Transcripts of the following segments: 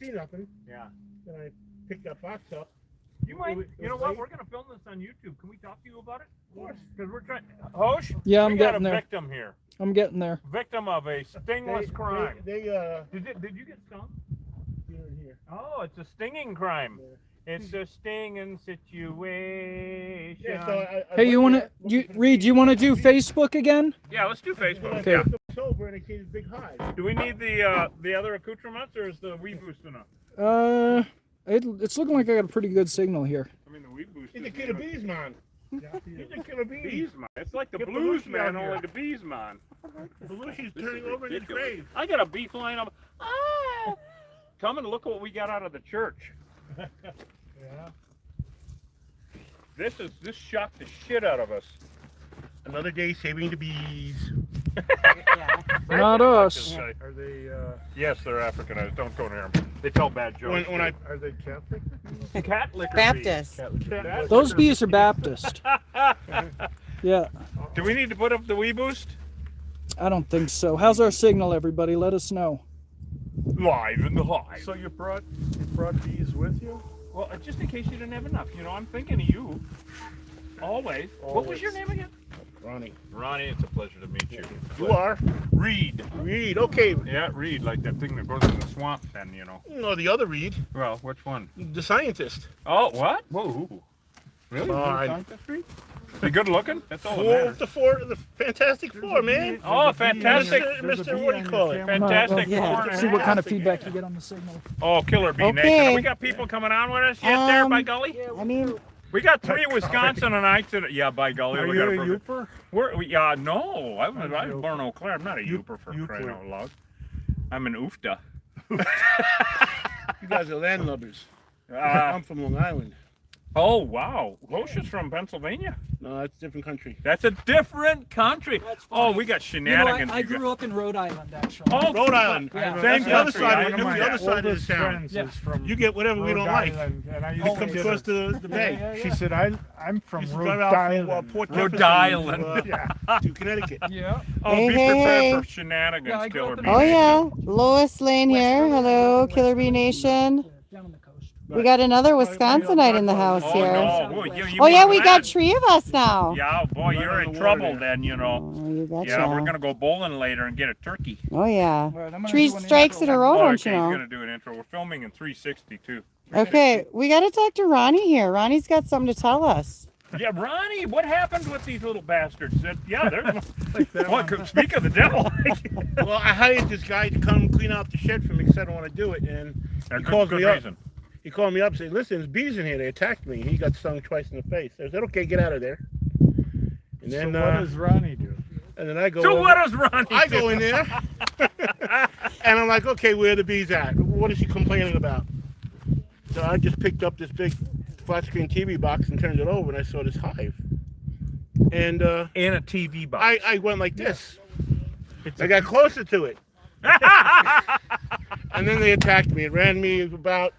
see nothing. Yeah. Then I picked that box up. You might. You know what? We're gonna film this on YouTube. Can we talk to you about it? Of course. Because we're trying. Hosh. Yeah, I'm we got getting a there. victim here. I'm getting there. Victim of a stingless crime. Did Did you get stung? here. Oh, it's a stinging crime. Yeah. It's a stinging situation. Yeah, so I Hey, you went wanna there, Reed? You wanna do Facebook again? Yeah, let's do Facebook. Okay. Yeah. It's over and I see this big hive. Do we need the other accoutrements, or is the weed boost enough? It's looking like I got a pretty good signal here. I mean, the weed boost. He's a killer bees, man. He's a killer bees. Bees man. It's like the Get blues Belushi man, out here. only the bees man. Belushi's This turning is over in his ridiculous. grave. I got a bee flying up. Ah! Come and look what we got out of the church. Yeah. This shocked the shit out of us. Another day saving the bees. Not us. Are they? Yes, they're Africanized. Don't go near them. They tell bad jokes. Are they Catholic? Cat liquor Baptist. bees. Those bees are Baptist. Yeah, Do we need to put up the wee boost? I don't think so. How's our signal, everybody? Let us know. Live in the hive. So you brought bees with you? Well, just in case you didn't have enough, you know, I'm thinking of you. Always. What was your name again? Ronnie. Ronnie, it's a pleasure to meet you. You are? Reed. Reed. Okay. Yeah, Reed, like that thing that goes in the swamp then, you know. No, the other Reed. Well, which one? The scientist. Oh, what? Whoa. Really? Come on. Scientist Reed? You good looking? That's all that The Fantastic Four, man. Oh, fantastic. Mr. What do you call it? Fantastic. Yeah. Four and a See what kind of half. feedback you get on the signal. Oh, Killer Bee Okay. Nation. Have we got people coming on with us yet there, by golly? I mean, We got 3 Wisconsinites. Yeah, by golly. Are we you got a prove it. Youper? Yeah, no. I was born in Eau Claire. I'm not a Youper for Youper. crying out loud. I'm an Oofta. You guys are landlubbers. I'm from Long Island. Oh, wow. Hosh is from Pennsylvania. No, that's a different country. That's a different country. Oh, we got You know, shenanigans. I grew up in Rhode Island, actually. Oh, Rhode Island. Yeah. That's Same the other country. side. I know The other that. side of the town. Friends Yeah. is from You get whatever we Rhode don't like. Island, and I used You to come get across her- the bay. She said, I'm from Used to Rhode drive out from Island. Port Rhode Jefferson Island. to Connecticut. Yeah. Oh, Hey, be hey, prepared hey. for shenanigans, Yeah, I grew Killer up in- Bee oh Nation. yeah, Lois Lane here. Hello, Killer Bee Nation. Down on the coast. We got another Wisconsinite in the house Oh, here. no. Well, you Oh yeah, mean we that. got 3 of us now. Yeah, boy, you're in the trouble water. then, you know. Oh, you betcha. Yeah, we're going to go bowling later and get a turkey. Oh yeah. All right, I'm gonna 3 do an strikes in intro. a row, Oh, don't okay, you he's know? going to do an intro. We're filming in 360, too. Okay, we got to talk to Ronnie here. Ronnie's got something to tell us. Yeah, Ronnie, what happened with these little bastards? Yeah, they're... Like that What, one. speak of the devil. Well, I hired this guy to come clean out the shed for me because I don't want to do it. And he calls good me up. reason. He called me up saying, listen, there's bees in here. They attacked me. He got stung twice in the face. I said, okay, get out of there. And then, So what does Ronnie do? and then I go So over- what does Ronnie I do? go in there. And I'm like, okay, where are the bees at? What is she complaining about? So I just picked up this big flat screen TV box and turned it over, and I saw this hive. And In a TV box. I went like this. I got closer to it. And then they attacked me. It ran me about,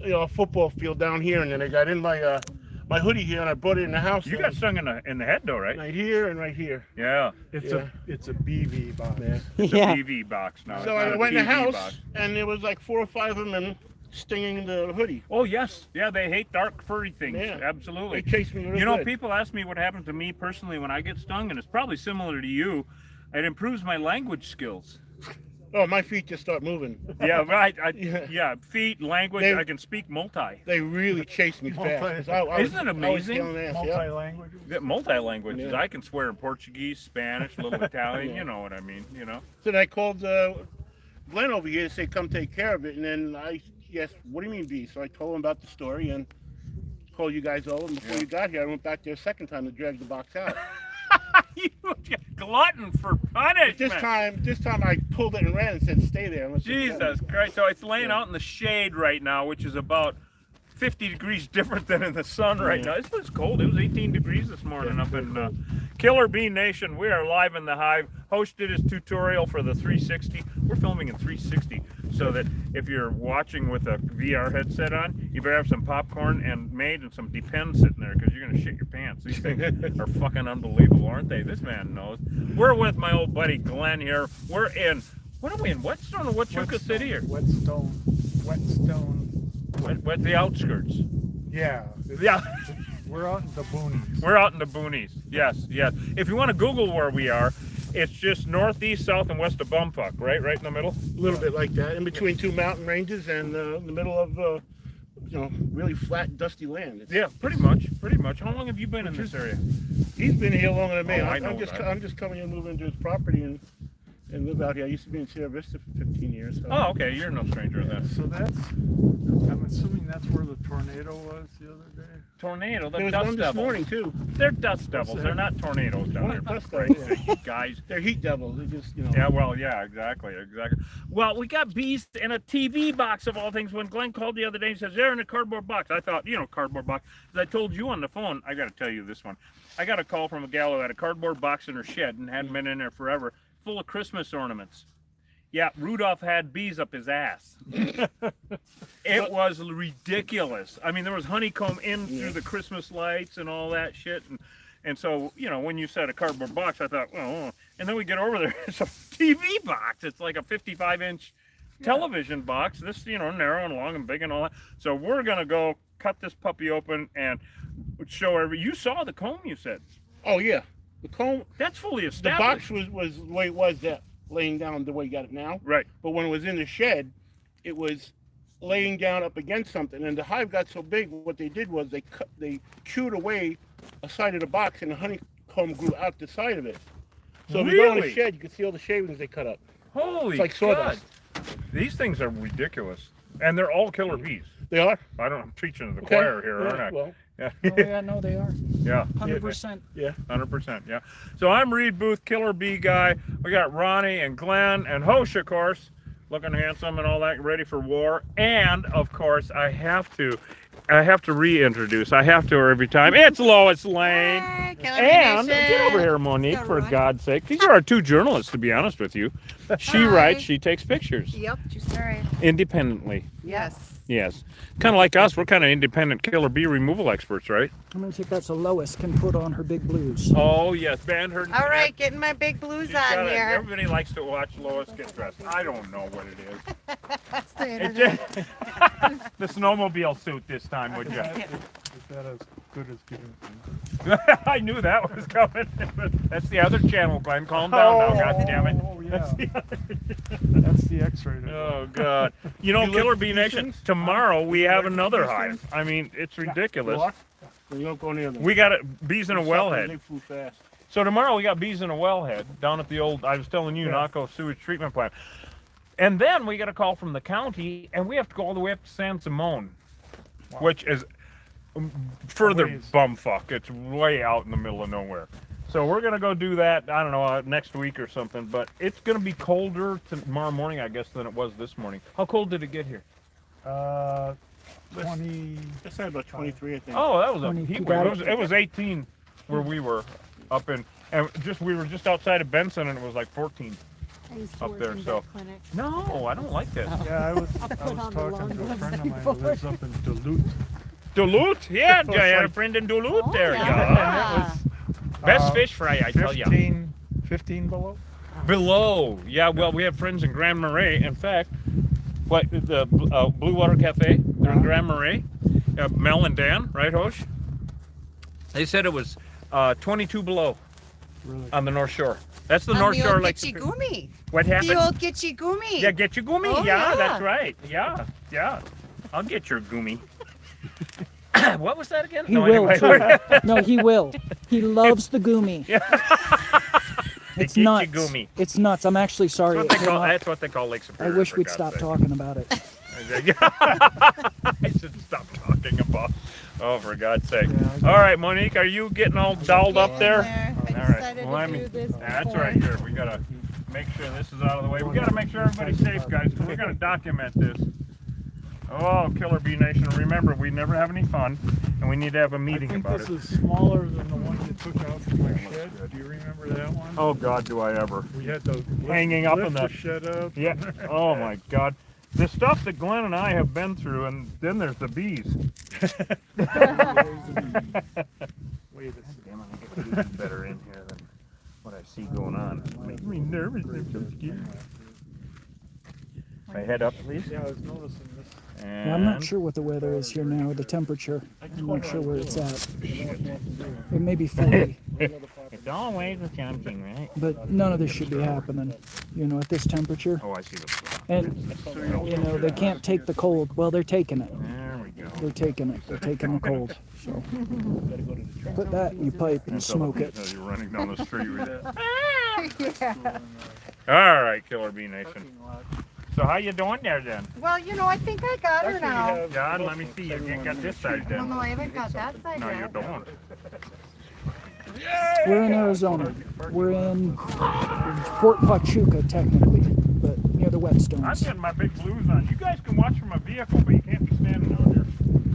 a football field down here, and then I got in my my hoodie here, and I brought it in the house. You got stung in the head, though, right? right here and right here. Yeah. It's Yeah. it's a BV box. Yeah. It's Yeah. a TV box now. So it's I not a went in the TV house, box. and there was like 4 or 5 of them stinging the hoodie. Oh, yes. Yeah, they hate dark, furry things. Yeah. They Absolutely. chased me real You know, good. people ask me what happens to me personally when I get stung, and it's probably similar to you. It improves my language skills. Oh, my feet just start moving. Yeah, right. Yeah. Yeah, feet, language. They- I can speak multi. They really chased me fast. 'Cause I was- Isn't it I was amazing? killing ass, yeah. Multi-language. Multi languages. Yeah. I can swear in Portuguese, Spanish, a little Italian. Yeah. You know what I mean. You know. So then I called Glenn over here to say, come take care of it. And then he asked, what do you mean bees? So I told him about the story and called you guys over. And before Yeah. you got here, I went back there a second time to drag the box out. You glutton for punishment. This time I pulled it and ran and said, stay there. Unless you Jesus Christ. So it's laying out in the shade right now, which is about 50 degrees different than in the sun right now. It's cold. It was 18 degrees this morning up in Killer Bee Nation. We are live in the hive. Host did his tutorial for the 360. We're filming in 360 so that if you're watching with a VR headset on, you better have some popcorn and some Depends sitting there because you're going to shit your pants. These things are fucking unbelievable, aren't they? This man knows. We're with my old buddy Glenn here. We're in, what are we in? Whetstone or Wet'suwet'en City? Or? Whetstone. What the outskirts? Yeah. Yeah. We're out in the boonies. We're out in the boonies. Yes, yes. If you want to Google where we are, it's just northeast, south, and west of Bumfuck, right? Right in the middle. A little bit like that, in between two mountain ranges and in the middle of, you know, really flat, dusty land. Yeah, pretty much. Pretty much. How long have you been in this area? He's been here longer than me. Oh, I know I'm just that. I'm just coming in, moving into his property and live out here. I used to be in Sierra Vista for 15 years. So. Oh, okay. You're no stranger to that. So I'm assuming that's where the tornado was the other day. Tornado. They're There was dust one this devils. morning too. They're dust devils. the They're heck? not tornadoes down One there. dust Right, devil, you guys. They're heat devils. They just, you know. Yeah, well, yeah, exactly. Well, we got bees in a TV box of all things. When Glenn called the other day and says, they're in a cardboard box. I thought, you know, cardboard box. As I told you on the phone, I got to tell you this one. I got a call from a gal who had a cardboard box in her shed and hadn't been in there forever, full of Christmas ornaments. Yeah, Rudolph had bees up his ass. It was ridiculous. I mean, there was honeycomb in through the Christmas lights and all that shit. And so, you know, when you said a cardboard box, I thought, well, and then we get over there, it's a TV box. It's like a 55-inch television box. This, you know, narrow and long and big and all that. So we're going to go cut this puppy open and show you saw the comb, you said. Oh yeah, the comb. That's fully The established. box was the way it was that laying down the way you got it now. Right. But when it was in the shed, it was laying down up against something, and the hive got so big. What they did was they chewed away a side of the box, and the honeycomb grew out the side of it. So if you go in the Really? shed, you can see all the shavings they cut up. Holy It's like God. sawdust. These things are ridiculous. And they're all killer bees. They are. I'm preaching to the Okay. choir here, Yeah, aren't I? well, Yeah. Oh yeah, no, they are. Yeah. 100%. yeah. 100%, yeah. So I'm Reed Booth, Killer Bee Guy. We got Ronnie and Glenn and Hosh, of course, looking handsome and all that, ready for war. And of course, I have to reintroduce. I have to every time. It's Lois Lane. Hi, Killer And Nation. get over here, Monique, Got for Ronnie. God's sake. These are our two journalists, to be honest with you. She Hi. writes, she takes pictures Yep, true story. independently. Yes. Yes. Kind of like us. We're kind of independent killer bee removal experts, right? I'm gonna take that so Lois can put on her big blues. Oh, yes. Band her. All right, getting my big blues She's on got here. everybody likes to watch Lois get dressed. I don't know what it is. That's the It internet. just, the snowmobile suit this time, would you? Is that as good as getting? I knew that was coming. That's the other channel, Glenn. Calm down now, goddammit. Oh, That's yeah. the other. That's the X-rated. Oh God! You know, You Killer look Bee at Nation. these things? Tomorrow we have look at another these hive. things? I mean, it's ridiculous. What? You don't go near them. We got bees in a They wellhead. flew fast. So tomorrow we got bees in a wellhead down at the old, I was telling you, Yes. Naco sewage treatment plant. And then we got a call from the county, and we have to go all the way up to San Simone, which is further ways. bumfuck. It's way out in the middle of nowhere. So we're gonna go do that. I don't know, next week or something. But it's gonna be colder tomorrow morning, I guess, than it was this morning. How cold did it get here? 20. It's not about 23, I think. Oh, that was a 20, heat you wave. got It was, it? it was 18 where we were up in, and we were just outside of Benson, and it was like 14 I used to up work there. in So that clinic. no, I don't like that. Yeah, I was put on the talking to a long friend of mine gloves who lives up in Duluth. Duluth, yeah, It's I had a like- friend in Duluth Oh, there. yeah. Yeah. Best fish fry, I tell you. 15 below. Below, yeah. Well, we have friends in Grand Marais. In fact, what the Blue Water Cafe? They're in Grand Marais. Mel and Dan, right, Hosh? They said it was 22 below Really. on the North Shore. That's the On North the Shore, old like Gitchy Gumi. what The happened? old Gitchy Gumi. Yeah, get your gumi. Oh, yeah, yeah. that's right. Yeah, yeah. I'll get your gumi. What was that again? He No, will anyway. too. No, he will. He loves the gumi. It's Gitchy nuts. Gumi. It's nuts. I'm actually sorry. That's what, it they came call, up. that's what they call Lake I Superior. wish for we'd God's stop sake. talking about it. I should stop talking about. Oh, for God's sake! All right, Monique, are you getting all dolled up there? I All right. decided Well, to I mean, do this that's before. right here. We gotta make sure this is out of the way. We gotta make sure everybody's safe, guys. 'Cause we're gonna document this. Oh, Killer Bee Nation! Remember, we never have any fun, and we need to have a I meeting think about this it. is smaller than the one you took out from my shed. Do you remember that one? Oh God, do I ever? We had to Hanging up in lift the- shed up. Yeah. Oh my God. The stuff that Glenn and I have been through, and then there's the bees. Wait a second. Damn, I think it's better in here than what I see going on. It makes me nervous. I'm so scared. My head up, please. Yeah, I was noticing this. And Yeah, I'm not sure what the weather is here now, the temperature. I'm not sure where it's at. It may be 40, It's always a something, right? but none of this should be happening, you know, at this temperature. Oh, I see the. And, you know, they can't take the cold. Well, they're taking it. There we go. They're taking it. They're taking the cold. So put that in your pipe and smoke it. So you're running down the street with it. All right, Killer Bee Nation. So how you doing there then? Well, you know, I think I got her now. God, let me see. You got this side Well, no, then. I haven't got that side No, you yet. don't. We're in Arizona. We're in Fort Huachuca, technically, but near the I'm whetstones. getting my big blues on. You guys can watch from my vehicle, but you can't be standing out here.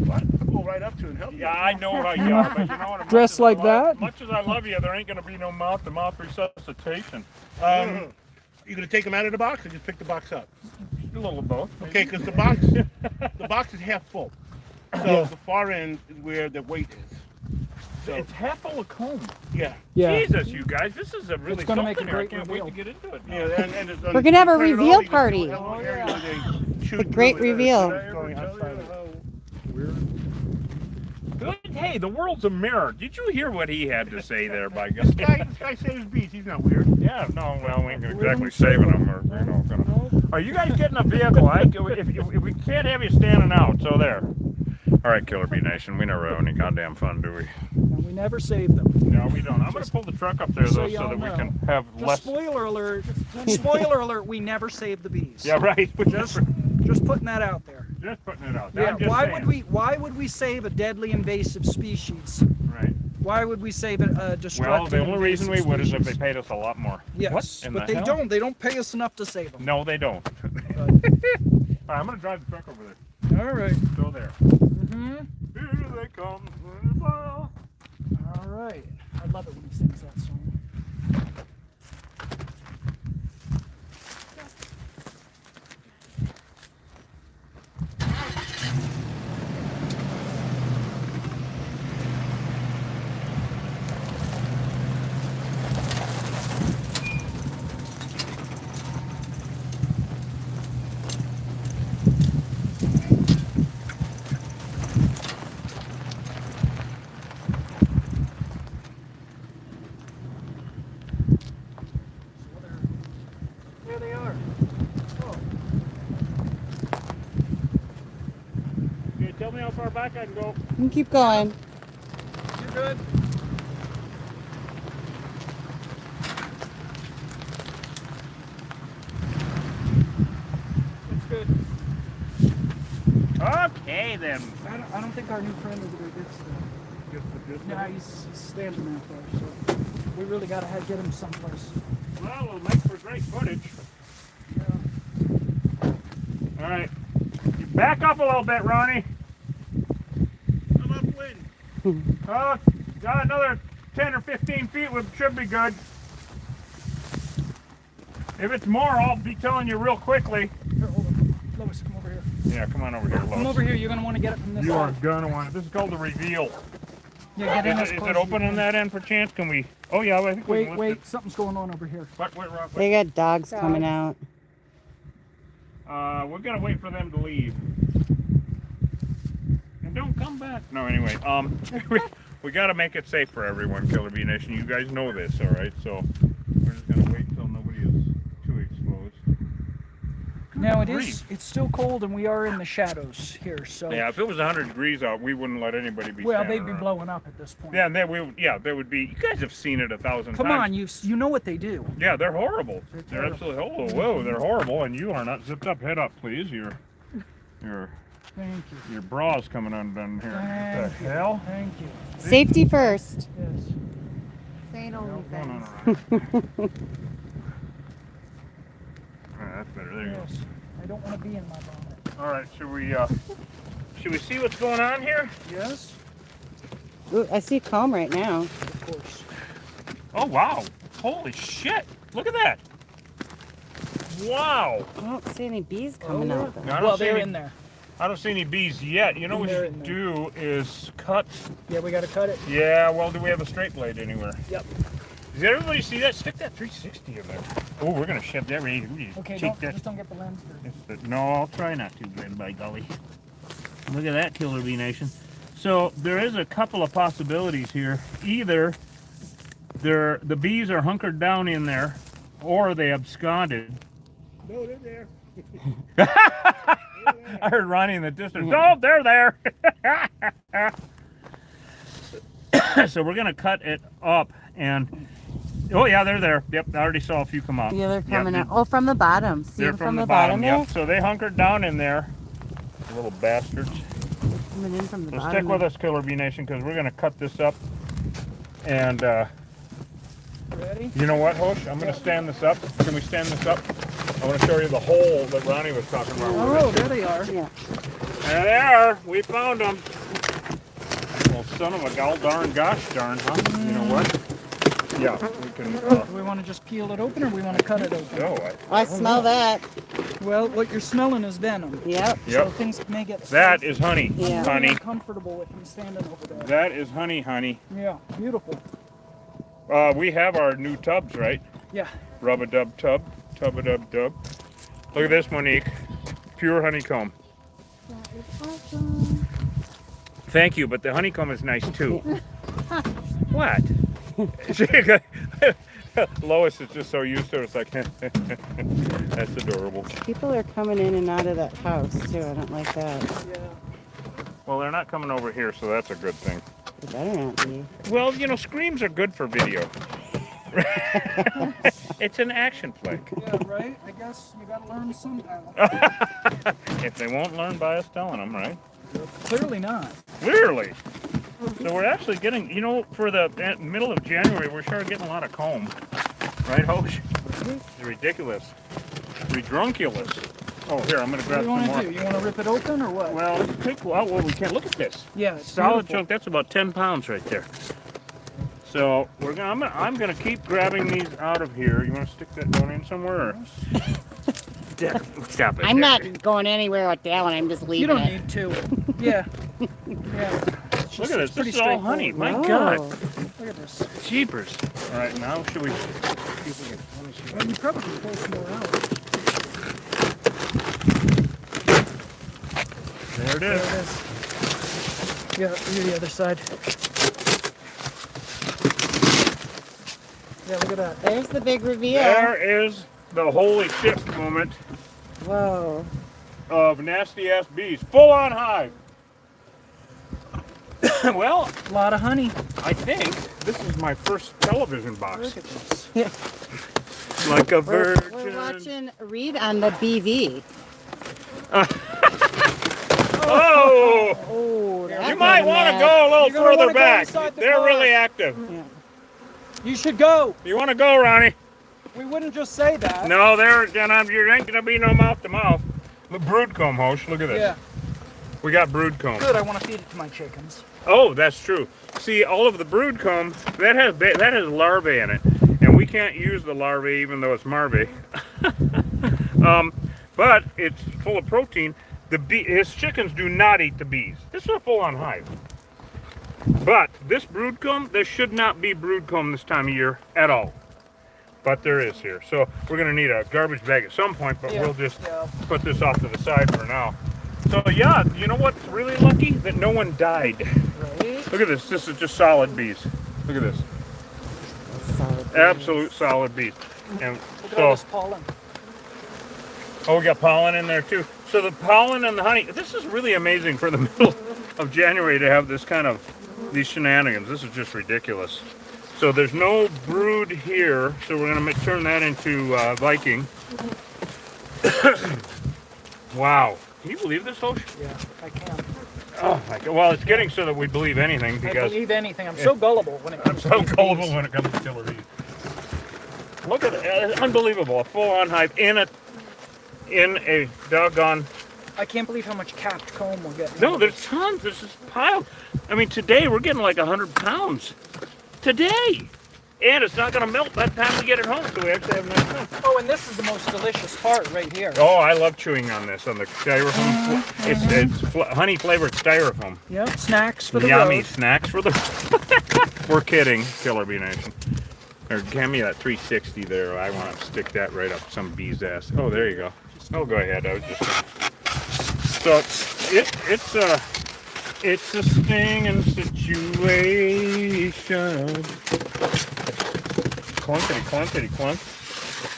What? I'll go right up to and help you. Yeah, I know how you are, but you know what? Dressed like that? As much as I love you, there ain't gonna be no mouth-to-mouth resuscitation. You gonna take them out of the box or just pick the box up? A little of both. Okay, because the box is half full. So the far end is where the weight is. So It's half full of comb. yeah. Yeah. Jesus, you guys, this is a really It's gonna make a something here. I great can't reveal. wait to get into it. Yeah, and it's, We're gonna have a turn it over, reveal you can see party. what little area where they shoot A great through it. reveal. It's going outside of it. Good. Hey, the world's a mirror. Did you hear what he had to say there, by God? This guy saves bees. He's not weird. Yeah, no, well, we ain't exactly saving them, or you know, gonna. Are you guys getting a vehicle? If we can't have you standing out, so there. All right, Killer Bee Nation, we never have any goddamn fun, do we? And we never save them. No, we don't. I'm gonna pull the truck up there So though, so y'all that we know. can have Just less. spoiler alert. Spoiler alert, we never save the bees. Yeah, right. Just putting that out there. Just putting it out there. Yeah, I'm just why saying. would we save a deadly invasive species? Right. Why would we save a destructive Well, the only reason we invasive would is if they species? paid us a lot more. Yes, What in but the they hell? don't. They don't pay us enough to save them. No, they don't. But, All right, I'm gonna drive the truck over there. all right. Go there. Mm-hmm. Here they come. All right. I love it when he sings that song. There they are. Oh, Okay, tell me how far back I can go. You can keep going. you're good. It's good. Okay then. I don't think our new friend over there gets the. Yeah, he's standing out there, so we really gotta get him someplace. Well, it'll make for great footage. Yeah. All right. You back up a little bit, Ronnie. I'm upwind. Got another 10 or 15 feet, which should be good. If it's more, I'll be telling you real quickly. Here, hold on. Lois, come over here. Yeah, come on over here, Lois. Come over here. You're gonna want to get it from this You are side. gonna want it. This is called the reveal. Yeah, get in as Is close it as open you on can. that end for chance? Can we? Oh yeah, I think we can lift Wait, something's going on over here. it. Wait, Rob, They got dogs coming out. we're gonna wait for them to leave. And don't come back. No, anyway, we gotta make it safe for everyone, Killer Bee Nation. You guys know this, all right? So we're just gonna wait until nobody is too exposed. Now grief. it's still cold and we are in the shadows here, so Yeah, if it was 100 degrees out, we wouldn't let anybody be. well standing they'd be around. blowing up at this point. Yeah, and they would be. You guys have seen it 1,000 Come times. on, you know what they do. Yeah, they're horrible. They're They're terrible. absolutely horrible. Whoa, they're horrible, and you are not zipped up. Head up, please. Your Thank you. bra's coming undone here. What Thank the you. hell? Thank you. Safety first. Yes. Say No, no, no, no, no. That's better. There you go. Yes. I don't want to be in my bonnet. All right, should we see what's going on here? Yes. Ooh, I see comb right now. Of course. Oh wow! Holy shit! Look at that! Wow! I don't see any bees coming out though. I don't Well, see they're any, in there. I don't see any bees yet. You know what They're you in should do is cut. Yeah, we got to cut it. Yeah. Well, do we have a straight blade anywhere? Yep. Does everybody see that? Stick that 360 in there. Oh, we're gonna shove that right. Okay, just don't get the lens dirty. No, I'll try not to, man, by golly. Look at that, Killer Bee Nation. So there is a couple of possibilities here. Either the bees are hunkered down in there, or they absconded. No, they're there. I heard Ronnie in the distance. Oh, they're there. So we're gonna cut it up and. Oh yeah, they're there. Yep, I already saw a few come out. Yeah, they're coming Yep. out. Oh, from the bottom. See They're them from the bottom. there? Yep. So they hunkered down in there. Little bastards. Coming in from the So bottom. stick with us, Killer Bee Nation, because we're gonna cut this up. And Ready? you know what, Hosh? I'm gonna stand this up. Can we stand this up? I want to show you the hole that Ronnie was talking about. Oh, there they are. Yeah. There they are. We found them. Well, son of a gall darn gosh darn, huh? You know what? Yeah, we can. Do we want to just peel it open or we want to cut it open? No, I smell that. Well, what you're smelling is venom. Yep. So Yep. things may get That is honey, Yeah. honey. uncomfortable with him standing over there. That is honey, honey. Yeah, beautiful. We have our new tubs, right? Yeah. Rub-a-dub tub, tub-a-dub-dub. Look at this, Monique. Pure honeycomb. That is awesome. Thank you, but the honeycomb is nice too. What? Lois is just so used to it. It's like, that's adorable. People are coming in and out of that house too. I don't like that. Yeah. Well, they're not coming over here, so that's a good thing. It better not be. Well, you know, screams are good for video. It's an action flick. Yeah, right? I guess you gotta learn somehow. If they won't learn by us telling them, right? Clearly not. Clearly. So we're actually getting, you know, for the middle of January, we're sure getting a lot of comb. Right, Hosh? It's ridiculous. Redrunculous. Oh, here, I'm going to What grab do you some want more. to do? You want to rip it open or what? Well, take out what we can. Look at this. Yeah, it's Solid beautiful. chunk. That's about 10 pounds right there. So we're gonna. I'm gonna keep grabbing these out of here. You want to stick that one in somewhere? Or? Stop it. I'm not going anywhere with that one. I'm just You leaving don't it. need to. Yeah. Yeah. Look at this. pretty This is all honey. My Whoa. God. Look at this. Jeepers. All right, now should we? See if we can. Let me see. Well, you probably can pull some more out. There it There is. it is. Yeah, you're the other side. Yeah, look at that. There's the big reveal. There is the holy shit moment Whoa. of nasty ass bees. Full on hive. Well, A lot of honey. I think this is my first television box. Look at this. Yeah. Like a We're virgin. watching Read on the BV. Oh! Oh, that You might wasn't want to bad. go a little You're gonna further wanna go back. inside the They're car. really active. you should go. You want to go, Ronnie? We wouldn't just say that. No, there ain't gonna be no mouth to mouth. The brood comb, Hosh. Look at this. Yeah. We got brood comb. Good. I want to feed it to my chickens. Oh, that's true. See, all of the brood comb that has larvae in it, and we can't use the larvae even though it's marvae. But it's full of protein. His chickens do not eat the bees. This is a full-on hive. But this brood comb, there should not be brood comb this time of year at all. But there is here. So we're gonna need a garbage bag at some point, but Yeah, we'll just yeah. put this off to the side for now. So yeah, you know what's really lucky? That no one died. Right. Look at this. This is just solid bees. Look at this. Solid Absolute solid bees. And Look at all this so, pollen. oh, we got pollen in there too. So the pollen and the honey, this is really amazing for the middle of January to have this kind of, these shenanigans. This is just ridiculous. So there's no brood here, so we're gonna turn that into Viking. Wow. Can you believe this, Hosh? Yeah, I can. Oh my God. Well, it's getting so that we believe anything I because believe anything. I'm so gullible when it I'm comes so to these gullible bees. when it comes to killer bees. Look at it. Unbelievable. A full-on hive in a doggone. I can't believe how much capped comb we're getting. No, there's tons. There's this pile. I mean, today we're getting like 100 pounds. Today. And it's not going to melt by the time we get it home, so we actually have nice time. Oh, and this is the most delicious part right here. Oh, I love chewing on this, on the styrofoam. It's honey-flavored styrofoam. Yep, snacks for the Yummy road. snacks for the... We're kidding, Killer Bee Nation. Or hand me that 360 there. I want to stick that right up some bee's ass. Oh, there you go. Oh, go ahead. I was just. So it's a stinging situation. Clunkety, clunkety, clunk.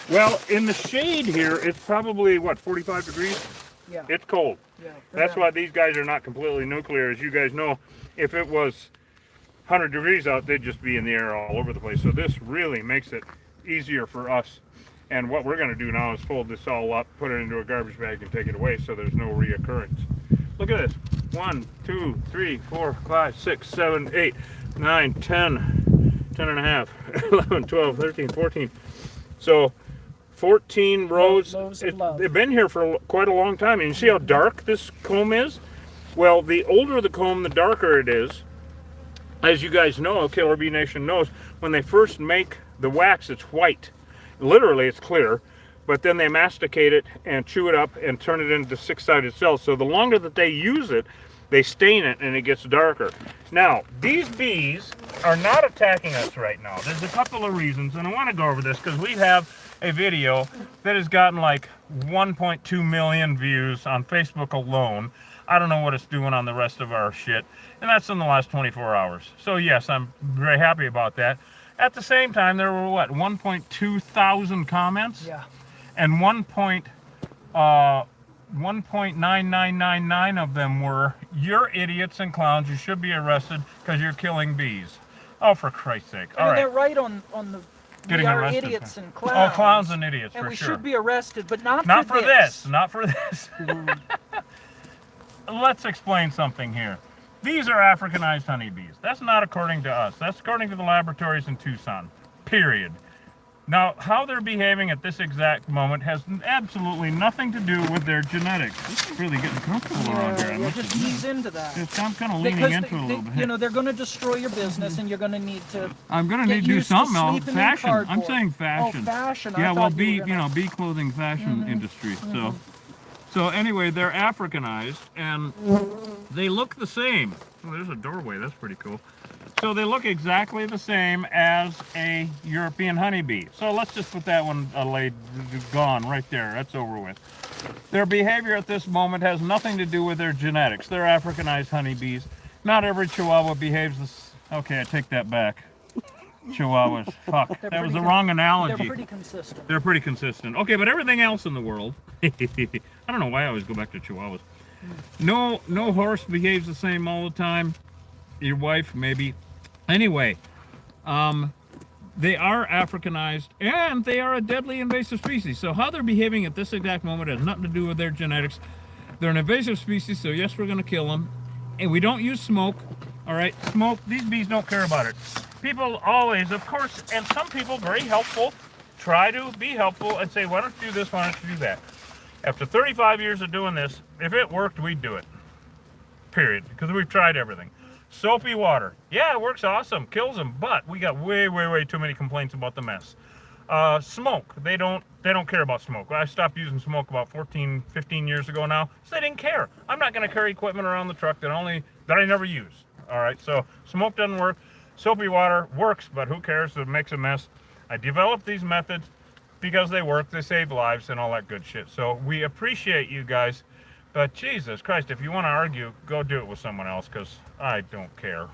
Well, in the shade here, it's probably what, 45 degrees? Yeah. It's cold. Yeah. That's why these guys are not completely nuclear. As you guys know, if it was 100 degrees out, they'd just be in the air all over the place. So this really makes it easier for us. And what we're going to do now is fold this all up, put it into a garbage bag, and take it away so there's no reoccurrence. Look at this. 1, 2, 3, 4, 5, 6, 7, 8, 9, 10, 10 and a half, 11, 12, 13, 14. So 14 rows. They've been here for quite a long time. And you see how dark this comb is? Well, the older the comb, the darker it is. As you guys know, Killer Bee Nation knows, when they first make the wax, it's white. Literally, it's clear. But then they masticate it and chew it up and turn it into six-sided cells. So the longer that they use it, they stain it and it gets darker. Now, these bees are not attacking us right now. There's a couple of reasons, and I want to go over this because we have a video that has gotten like 1.2 million views on Facebook alone. I don't know what it's doing on the rest of our shit, and that's in the last 24 hours. So yes, I'm very happy about that. At the same time, there were what, 1.2 thousand comments? Yeah. And 1.9999 of them were, "You're idiots and clowns. You should be arrested because you're killing bees." Oh, for Christ's sake! I mean, they're right on the. Getting we are arrested. idiots and clowns. Oh, clowns and idiots, and for we sure. should be arrested, but not for this. Not for this. Let's explain something here. These are Africanized honeybees. That's not according to us. That's according to the laboratories in Tucson. Period. Now, how they're behaving at this exact moment has absolutely nothing to do with their genetics. This is really getting comfortable around here. Yeah, just ease into that. I'm kind of leaning into it a little bit. You know, they're going to destroy your business, and you're going to need to. I'm going to need to do something else. Fashion. I'm saying fashion. Oh, fashion. Yeah, well, bee clothing fashion industry. So anyway, they're Africanized, and they look the same. Oh, there's a doorway. That's pretty cool. So they look exactly the same as a European honeybee. So let's just put that one gone right there. That's over with. Their behavior at this moment has nothing to do with their genetics. They're Africanized honeybees. Not every Chihuahua behaves this. Okay, I take that back. Chihuahuas. Fuck. That was the wrong analogy. They're pretty consistent. They're pretty consistent. Okay, but everything else in the world. I don't know why I always go back to Chihuahuas. No horse behaves the same all the time. Your wife, maybe. Anyway, they are Africanized, and they are a deadly invasive species. So how they're behaving at this exact moment has nothing to do with their genetics. They're an invasive species, so yes, we're going to kill them. And we don't use smoke, all right? Smoke, these bees don't care about it. People always, of course, and some people, very helpful, try to be helpful and say, why don't you do this, why don't you do that? After 35 years of doing this, if it worked, we'd do it. Period. Because we've tried everything. Soapy water. Yeah, it works awesome. Kills them, but we got way too many complaints about the mess. Smoke. They don't care about smoke. I stopped using smoke about 15 years ago now, so they didn't care. I'm not going to carry equipment around the truck that I never use. All right, so smoke doesn't work. Soapy water works, but who cares? It makes a mess. I developed these methods because they work, they save lives, and all that good shit. So we appreciate you guys. But Jesus Christ, if you want to argue, go do it with someone else, because I don't care.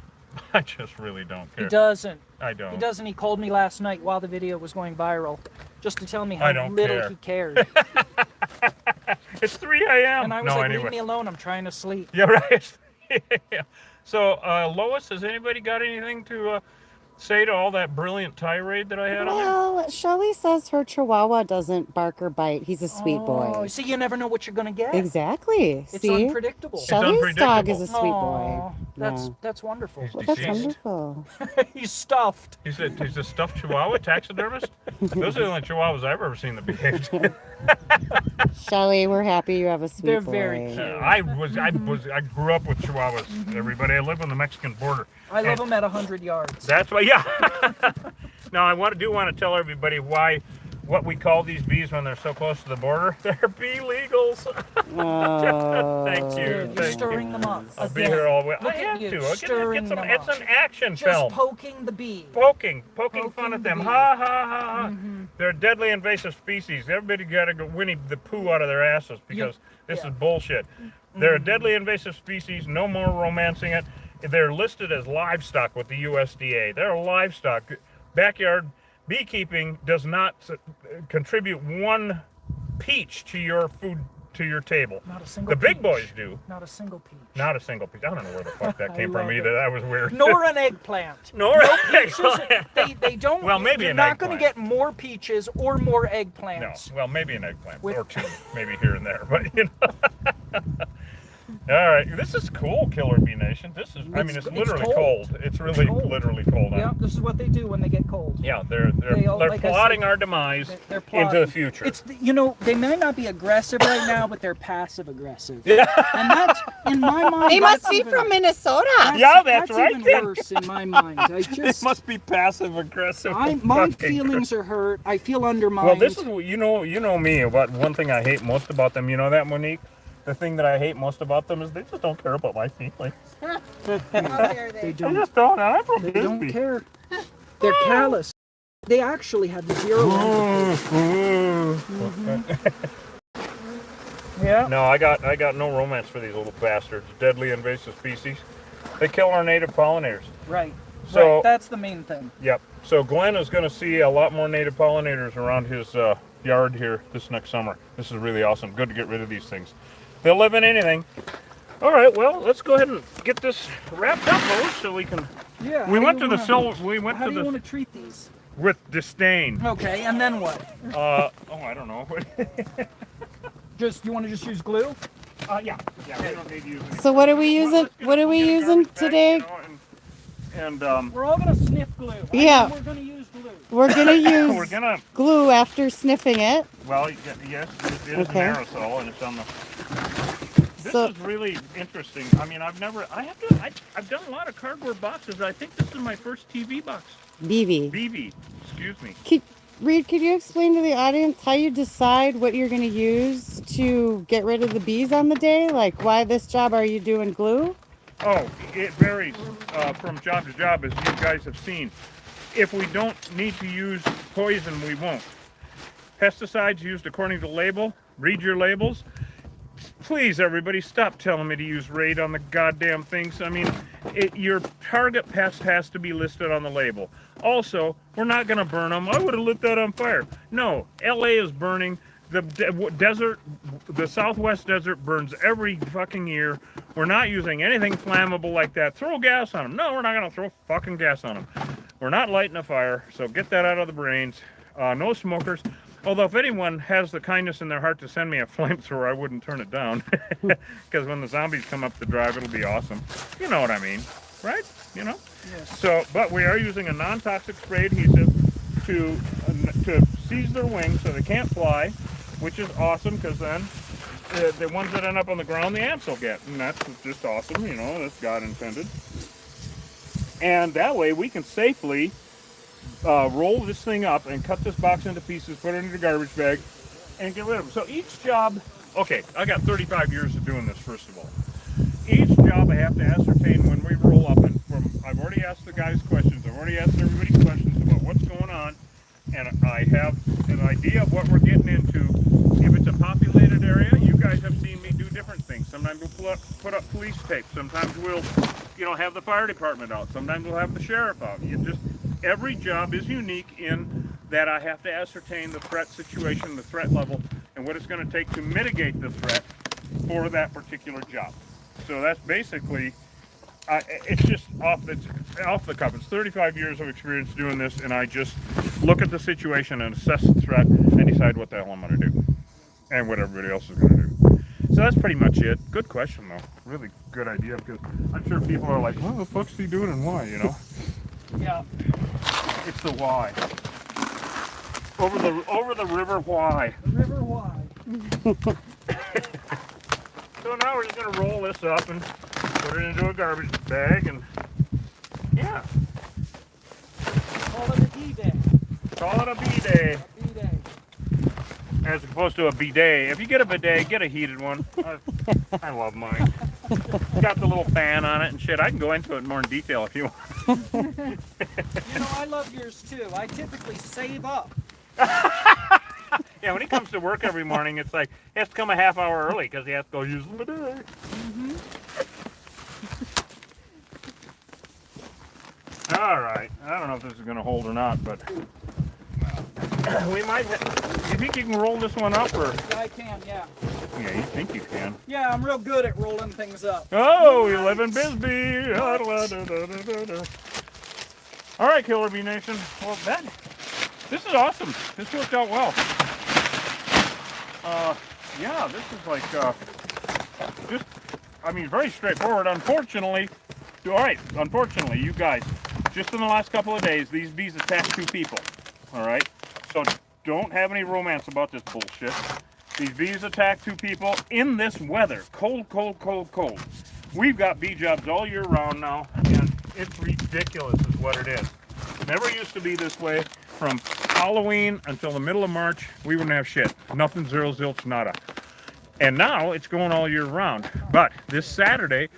I just really don't care. He doesn't. I don't. He doesn't. He called me last night while the video was going viral, just to tell me how little he cared. It's 3 a.m. And I was leave me alone. I'm trying to sleep. Yeah, right. Yeah. So, Lois, has anybody got anything to say to all that brilliant tirade that I had on there? Well, Shelly says her Chihuahua doesn't bark or bite. He's a sweet boy. See, you never know what you're going to get. Exactly. It's See? unpredictable. Shelly's dog is a sweet boy. That's wonderful. Well, that's wonderful. He's stuffed. He's a stuffed Chihuahua taxidermist? Those are the only Chihuahuas I've ever seen that behaved. Shelly, we're happy you have a sweet They're boy. very cute. I grew up with Chihuahuas. Everybody, I live on the Mexican border. I love them at 100 yards. That's why, yeah. Now I do want to tell everybody why what we call these bees when they're so close to the border. They're bee legals. Thank you. You're Thank stirring you. them up. I'll be Again. here all week. I Look at have you, to. I'll stirring get some, them it's up. an action Just film. poking the bee. Poking fun at the them. bee. Ha ha ha ha. They're a deadly invasive species. Everybody got to go Winnie the Pooh out of their asses because this is bullshit. They're a deadly invasive species. No more romancing it. They're listed as livestock with the USDA. They're livestock. Backyard beekeeping does not contribute one peach to your food, to your table. Not a single The big peach. boys do. Not a single peach. Not a single peach. I don't know where the fuck that I came from love either. it. That was weird. Nor an eggplant. Nor an Peaches, eggplant. they don't. Well, maybe you're an not going to eggplant. get more peaches or more No, eggplants. well, maybe an eggplant With- or two, maybe here and there, but you know. All right, this is cool, Killer Bee Nation. This is, I mean, it's literally cold. It's really cold. literally cold. Yeah, this is what they do when they get cold. Yeah, they're like I plotting said, our demise They're into plotting. the future. It's they might not be aggressive right now, but they're passive aggressive. Yeah. And that's in my mind. They must that's be even- from Minnesota. Yeah, that's right even then. worse in my mind. I It just, must be passive aggressive. my feelings are hurt. I feel undermined. Well, this is you know me about one thing I hate most about them. You know that, Monique? The thing that I hate most about them is they just don't care about my feelings. They They don't. just don't. I'm from They don't Bisbee. care. They're callous. They actually have zero empathy. Yeah. No, I got no romance for these little bastards. Deadly invasive species. They kill our native pollinators. Right. So- right. That's the main thing. Yep. So Glenn is going to see a lot more native pollinators around his yard here this next summer. This is really awesome. Good to get rid of these things. They'll live in anything. All right. Well, let's go ahead and get this wrapped up, folks, so we can. Yeah. We how went do to you the wanna- silver. We went How to do you the want to treat these? with disdain. Okay, and then what? Oh, I don't know. You want to just use glue? Yeah. We don't need to use any. So what are we using? Let's get What are we get a using garbage bag, today? you know, and We're all gonna sniff glue. Yeah. We're gonna use glue. We're gonna we're use gonna. glue after sniffing it. Well, yes, it is Okay. an aerosol, and it's on the. This So- is really interesting. I mean, I've done a lot of cardboard boxes. I think this is my first TV box. BB. BB, excuse me. Reed, could you explain to the audience how you decide what you're going to use to get rid of the bees on the day? Like, why this job are you doing glue? Oh, it varies from job to job, as you guys have seen. If we don't need to use poison, we won't. Pesticides used according to label. Read your labels. Please, everybody, stop telling me to use Raid on the goddamn things. I mean, your target pest has to be listed on the label. Also, we're not going to burn them. I would have lit that on fire. No, LA is burning. The desert, the Southwest desert burns every fucking year. We're not using anything flammable like that. Throw gas on them. No, we're not going to throw fucking gas on them. We're not lighting a fire, so get that out of the brains. No smokers. Although if anyone has the kindness in their heart to send me a flamethrower, I wouldn't turn it down. Because when the zombies come up the drive, it'll be awesome. You know what I mean, right? You know? Yes. So, but we are using a non-toxic spray adhesive to seize their wings so they can't fly, which is awesome because then the ones that end up on the ground, the ants will get. And that's just awesome, you know, that's God intended. And that way we can safely roll this thing up and cut this box into pieces, put it in the garbage bag, and get rid of them. So each job, okay, I got 35 years of doing this, first of all. Each job I have to ascertain when we roll up, and I've already asked the guys questions, I've already asked everybody questions about what's going on, and I have an idea of what we're getting into. If it's a populated area, you guys have seen me do different things. Sometimes we'll put up police tape, sometimes we'll, have the fire department out, sometimes we'll have the sheriff out. Every job is unique in that I have to ascertain the threat situation, the threat level, and what it's going to take to mitigate the threat for that particular job. So that's basically, it's just off the cuff. It's 35 years of experience doing this, and I just look at the situation and assess the threat and decide what the hell I'm going to do and what everybody else is going to do. So that's pretty much it. Good question, though. Really good idea, because I'm sure people are like, what the fuck's he doing and why, Yeah. It's the why. Over the river why. The river why? So now we're just gonna roll this up and put it into a garbage bag, and yeah, Call it a D-Day. call it a bee day. A B-Day. as opposed to a bidet. If you get a bidet, get a heated one. I love mine. It's got the little fan on it and shit. I can go into it more in detail if you want. You know, I love yours too. I typically save up. Yeah, when he comes to work every morning, it's like he has to come a half hour early because he has to go use the bidet. All right. I don't know if this is going to hold or not, but we might. You think you can roll this one up, or? Yeah, I can, yeah. Yeah, you think you can. Yeah, I'm real good at rolling things up. Oh, we live in Bisbee. All right, Killer Bee Nation. Well, this is awesome. This worked out well. Yeah, this is like just, I mean, very straightforward. Unfortunately, you guys, just in the last couple of days, these bees attacked 2 people. All right, so don't have any romance about this bullshit. These bees attack 2 people in this weather. Cold, cold, cold, cold. We've got bee jobs all year round now, and it's ridiculous is what it is. Never used to be this way. From Halloween until the middle of March, we wouldn't have shit. Nothing, zero, zilch, nada. And now it's going all year round. But this Saturday,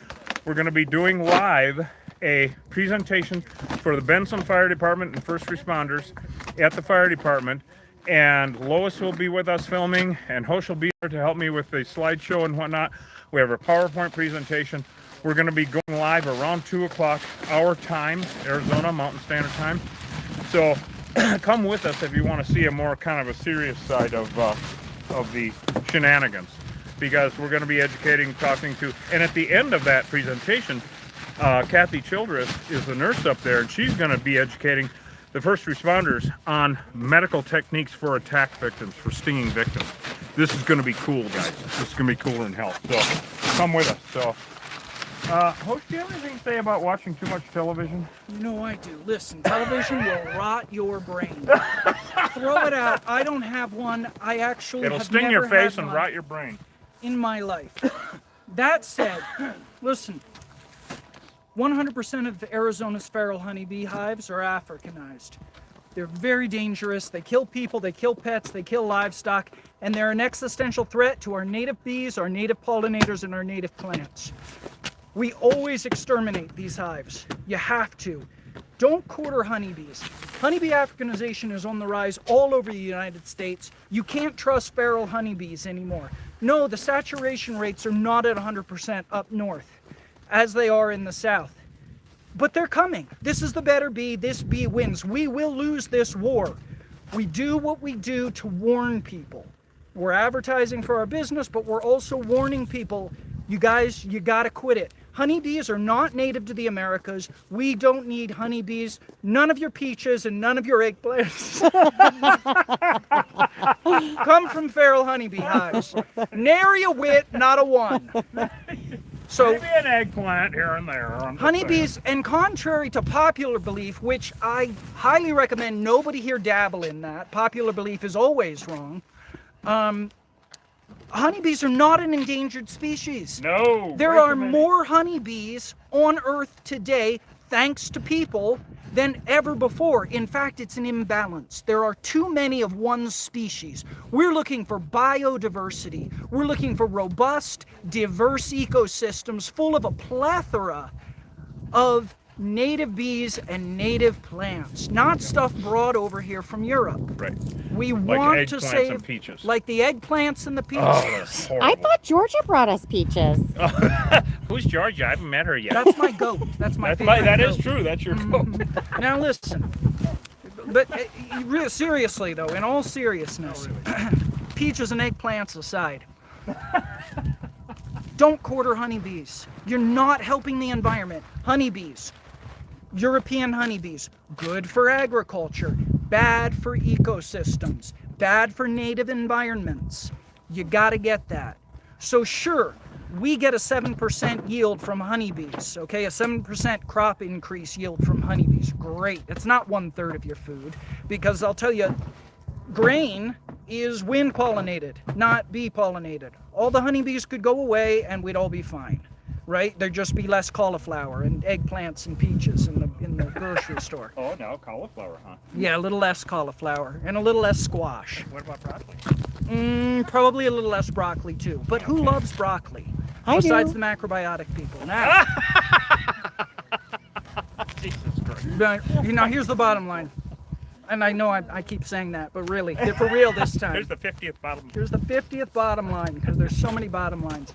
we're going to be doing live a presentation for the Benson Fire Department and first responders at the fire department. And Lois will be with us filming, and Hosh will be there to help me with the slideshow and whatnot. We have a PowerPoint presentation. We're going to be going live around 2 o'clock our time, Arizona Mountain Standard Time. So come with us if you want to see a more kind of a serious side of the shenanigans, because we're going to be educating, talking to, and at the end of that presentation, Kathy Childress is the nurse up there, and she's going to be educating the first responders on medical techniques for attack victims, for stinging victims. This is going to be cool, guys. This is going to be cooler than hell. So come with us. So, Hosh, do you have anything to say about watching too much television? You know I do. Listen, television will rot your brain. Throw it out. I don't have one. I actually It'll have sting never your face had and one rot your brain. in my life. That said, listen, 100% of Arizona's feral honeybee hives are Africanized. They're very dangerous. They kill people, they kill pets, they kill livestock, and they're an existential threat to our native bees, our native pollinators, and our native plants. We always exterminate these hives. You have to. Don't quarter honeybees. Honeybee Africanization is on the rise all over the United States. You can't trust feral honeybees anymore. No, the saturation rates are not at 100% up north, as they are in the south. But they're coming. This is the better bee. This bee wins. We will lose this war. We do what we do to warn people. We're advertising for our business, but we're also warning people, you guys, you gotta quit it. Honeybees are not native to the Americas. We don't need honeybees. None of your peaches and none of your eggplants come from feral honeybee hives. Nary a whit, not a one. So maybe an eggplant here and there. Honeybees, and contrary to popular belief, which I highly recommend nobody here dabble in that. Popular belief is always wrong. Honeybees are not an endangered species. No. There are more honeybees on Earth today, thanks to people, than ever before. In fact, it's an imbalance. There are too many of one species. We're looking for biodiversity. We're looking for robust, diverse ecosystems full of a plethora of native bees and native plants, not stuff brought over here from Europe. Right. We Like want to eggplants save, and peaches. like the eggplants and the peaches. Oh, that's horrible. I thought Georgia brought us peaches. Who's Georgia? I haven't met her yet. That's my goat. That's my favorite That goat. is true. That's your goat. Now listen, but seriously though, in all seriousness, peaches and eggplants aside, don't quarter honeybees. You're not helping the environment. Honeybees, European honeybees, good for agriculture, bad for ecosystems, bad for native environments. You gotta get that. So sure, we get a 7% yield from honeybees, okay? A 7% crop increase yield from honeybees. Great. It's not 1/3 of your food, because I'll tell you, grain is wind pollinated, not bee pollinated. All the honeybees could go away and we'd all be fine, right? There'd just be less cauliflower and eggplants and peaches in the grocery store. Oh, no, cauliflower, huh? Yeah, a little less cauliflower and a little less squash. What about broccoli? Probably a little less broccoli too. But who loves broccoli? I Besides do. the macrobiotic people. Now, Jesus Christ. but, here's the bottom line. And I know I keep saying that, but really, for real this time. Here's the 50th bottom. Here's the 50th bottom line, because there's so many bottom lines.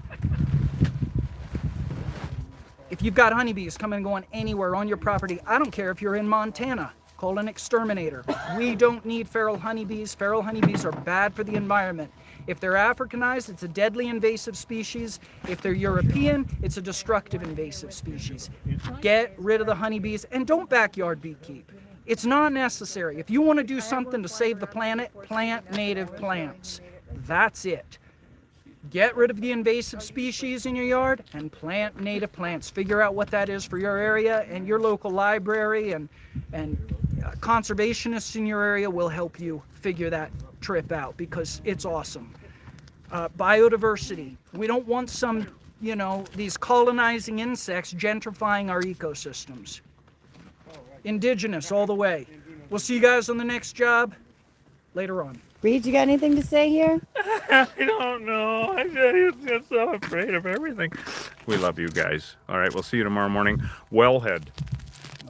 If you've got honeybees coming and going anywhere on your property, I don't care if you're in Montana, call an exterminator. We don't need feral honeybees. Feral honeybees are bad for the environment. If they're Africanized, it's a deadly invasive species. If they're European, it's a destructive invasive species. Get rid of the honeybees and don't backyard beekeep. It's not necessary. If you want to do something to save the planet, plant native plants. That's it. Get rid of the invasive species in your yard and plant native plants. Figure out what that is for your area, and your local library and conservationists in your area will help you figure that trip out, because it's awesome. Biodiversity. We don't want some, these colonizing insects gentrifying our ecosystems. Indigenous all the way. We'll see you guys on the next job later on. Reed, you got anything to say here? I don't know. I'm just so afraid of everything. We love you guys. All right, we'll see you tomorrow morning. Wellhead.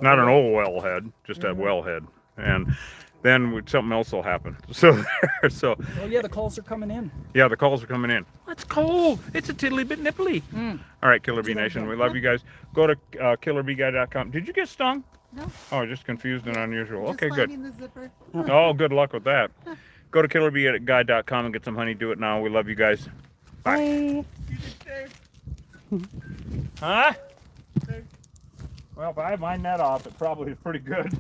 Not an old wellhead, just a wellhead. And then something else will happen. So Oh yeah, the calls are coming in. yeah, the calls are coming in. It's cold. It's a tiddly bit nipply. All right, Killer Bee Nation, we love you guys. Go to killerbeeguy.com. Did you get stung? No. Oh, just confused and unusual. Just Okay, good. finding the zipper. Oh, good luck with that. Go to killerbeeguy.com and get some honey. Do it now. We love you guys. Bye. Huh? Well, if I had my net off, it probably is pretty good.